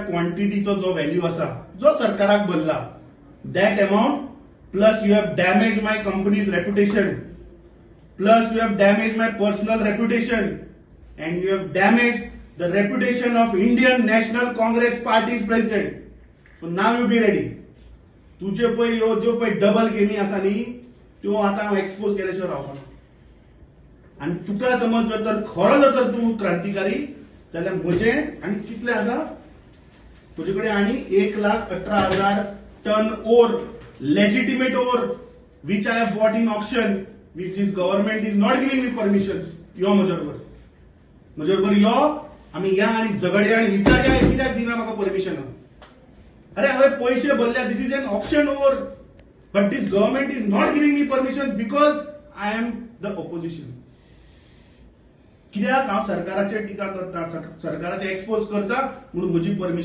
क्वांटिटीचो जो व्हॅल्यू असा जो सरकाराक भरला that amount plus you have damage my companies reputation plus you have damaged my personal reputation and you have damaged the reputation of Indian National Congress Party's president. So now you be ready. तुझे पळय ह्यो ज्यो पळय double गेमी आसा न्ही त्यो आतां हांव एक्सपोज केल्याशिवाय रावपाना आनी तुका समज जर खरो जर तूं क्रांतिकारी जाल्यार म्हजें आनी कितलें आसा तुजे कडेन आनी 1,18,000 ton or legitimate or which I have bought in auction which is government is not giving me permissions. यो म्हजे बरोबर यो आमी या आनी झगडया आनी विचारया कित्याक दिना म्हाका परमिशन. अरे हांवें पैसे भरल्या this is an option over but this government is not giving me permission because I am the opposition. कित्याक हांव सरकाराचेर टिका करता सरकाराचे एक्सपोज करता म्हणून म्हजी परमिशन